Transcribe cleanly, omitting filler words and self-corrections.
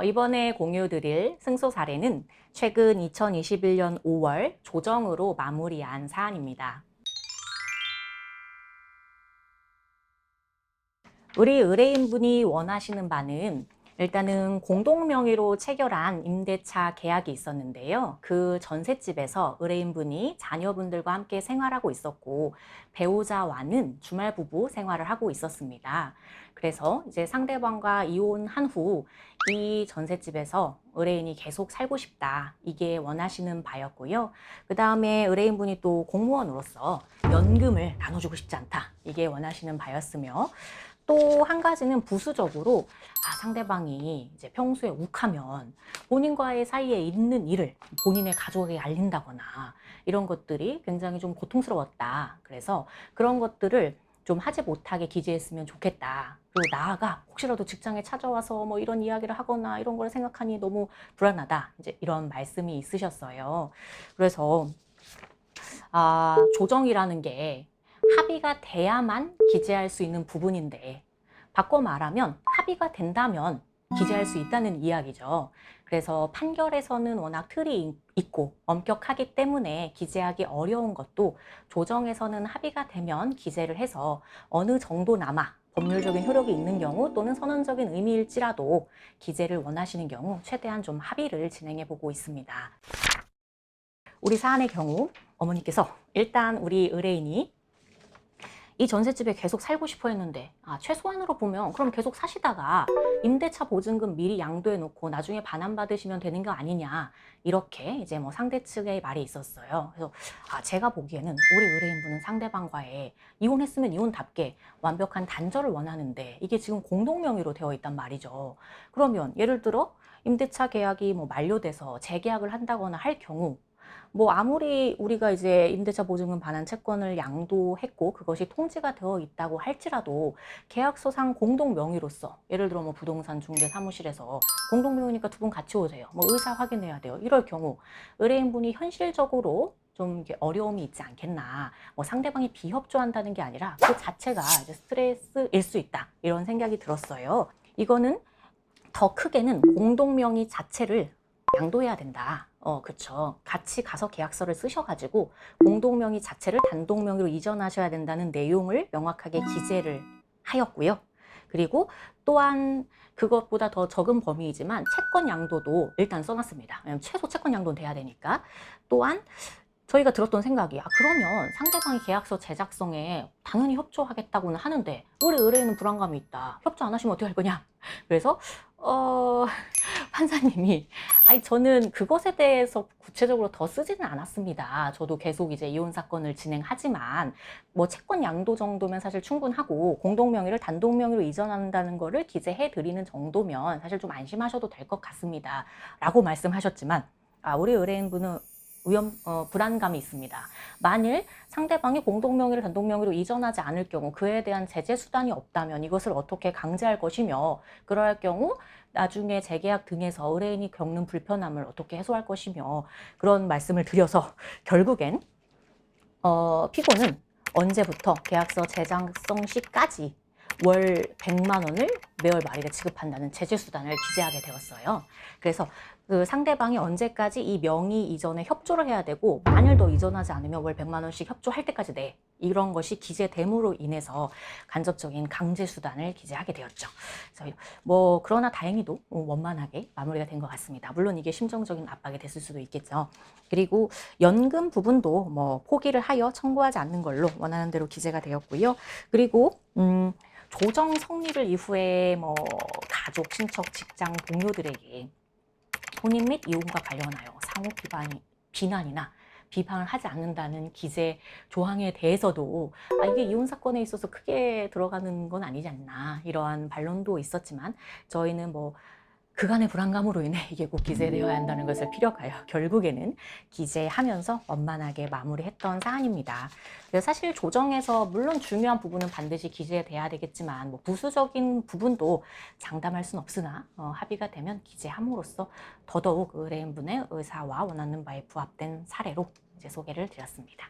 이번에 공유드릴 승소 사례는 최근 2021년 5월 조정으로 마무리한 사안입니다. 우리 의뢰인분이 원하시는 바는 일단은 공동명의로 체결한 임대차 계약이 있었는데요. 그 전셋집에서 의뢰인분이 자녀분들과 함께 생활하고 있었고 배우자와는 주말 부부 생활을 하고 있었습니다. 그래서 이제 상대방과 이혼한 후 이 전셋집에서 의뢰인이 계속 살고 싶다. 이게 원하시는 바였고요. 그 다음에 의뢰인분이 또 공무원으로서 연금을 나눠주고 싶지 않다. 이게 원하시는 바였으며 또 한 가지는 부수적으로 상대방이 이제 평소에 욱하면 본인과의 사이에 있는 일을 본인의 가족에게 알린다거나 이런 것들이 굉장히 좀 고통스러웠다. 그래서 그런 것들을 좀 하지 못하게 기재했으면 좋겠다. 그리고 나아가 혹시라도 직장에 찾아와서 뭐 이런 이야기를 하거나 이런 걸 생각하니 너무 불안하다. 이제 이런 말씀이 있으셨어요. 그래서 조정이라는 게 합의가 돼야만 기재할 수 있는 부분인데 바꿔 말하면 합의가 된다면 기재할 수 있다는 이야기죠. 그래서 판결에서는 워낙 틀이 있고 엄격하기 때문에 기재하기 어려운 것도 조정에서는 합의가 되면 기재를 해서 어느 정도나마 법률적인 효력이 있는 경우 또는 선언적인 의미일지라도 기재를 원하시는 경우 최대한 좀 합의를 진행해 보고 있습니다. 우리 사안의 경우 어머니께서 일단 우리 의뢰인이 이 전셋집에 계속 살고 싶어 했는데 최소한으로 보면 그럼 계속 사시다가 임대차 보증금 미리 양도해 놓고 나중에 반환받으시면 되는 거 아니냐 이렇게 이제 뭐 상대 측의 말이 있었어요. 그래서 제가 보기에는 우리 의뢰인분은 상대방과의 이혼했으면 이혼답게 완벽한 단절을 원하는데 이게 지금 공동명의로 되어 있단 말이죠. 그러면 예를 들어 임대차 계약이 뭐 만료돼서 재계약을 한다거나 할 경우 뭐 아무리 우리가 이제 임대차 보증금 반환 채권을 양도했고 그것이 통지가 되어 있다고 할지라도 계약서상 공동 명의로서 예를 들어 뭐 부동산 중개 사무실에서 공동 명의니까 두 분 같이 오세요. 뭐 의사 확인해야 돼요. 이럴 경우 의뢰인분이 현실적으로 좀 이게 어려움이 있지 않겠나. 뭐 상대방이 비협조한다는 게 아니라 그 자체가 이제 스트레스일 수 있다. 이런 생각이 들었어요. 이거는 더 크게는 공동 명의 자체를 양도해야 된다. 그쵸. 같이 가서 계약서를 쓰셔가지고 공동명의 자체를 단독명의로 이전하셔야 된다는 내용을 명확하게 기재를 하였고요. 그리고 또한 그것보다 더 적은 범위이지만 채권 양도도 일단 써놨습니다. 왜냐하면 최소 채권 양도는 돼야 되니까. 또한 저희가 들었던 생각이 그러면 상대방이 계약서 제작성에 당연히 협조하겠다고는 하는데 우리 의뢰인은 불안감이 있다. 협조 안 하시면 어떻게 할 거냐? 그래서 판사님이 저는 그것에 대해서 구체적으로 더 쓰지는 않았습니다. 저도 계속 이제 이혼 사건을 진행하지만 뭐 채권 양도 정도면 사실 충분하고 공동 명의를 단독 명의로 이전한다는 거를 기재해 드리는 정도면 사실 좀 안심하셔도 될 것 같습니다. 라고 말씀하셨지만 우리 의뢰인분은 불안감이 있습니다. 만일 상대방이 공동명의를 단독명의로 이전하지 않을 경우 그에 대한 제재 수단이 없다면 이것을 어떻게 강제할 것이며 그러할 경우 나중에 재계약 등에서 의뢰인이 겪는 불편함을 어떻게 해소할 것이며 그런 말씀을 드려서 결국엔 피고는 언제부터 계약서 제작성 시까지 월 100만 원을 매월 말일에 지급한다는 제재 수단을 기재하게 되었어요. 그래서 그 상대방이 언제까지 이 명의 이전에 협조를 해야 되고 만일 더 이전하지 않으면 월 100만 원씩 협조할 때까지 내 이런 것이 기재됨으로 인해서 간접적인 강제 수단을 기재하게 되었죠. 그래서 뭐 그러나 다행히도 원만하게 마무리가 된 것 같습니다. 물론 이게 심정적인 압박이 됐을 수도 있겠죠. 그리고 연금 부분도 뭐 포기를 하여 청구하지 않는 걸로 원하는 대로 기재가 되었고요. 그리고 조정 성립을 이후에 뭐 가족, 친척, 직장 동료들에게 혼인 및 이혼과 관련하여 상호 비난이나 비판을 하지 않는다는 기재 조항에 대해서도 이게 이혼 사건에 있어서 크게 들어가는 건 아니지 않나 이러한 반론도 있었지만 저희는 뭐 그간의 불안감으로 인해 이게 꼭 기재되어야 한다는 것을 피력하여 결국에는 기재하면서 원만하게 마무리했던 사안입니다. 그래서 사실 조정에서 물론 중요한 부분은 반드시 기재돼야 되겠지만 뭐 부수적인 부분도 장담할 수는 없으나 합의가 되면 기재함으로써 더더욱 의뢰인분의 의사와 원하는 바에 부합된 사례로 이제 소개를 드렸습니다.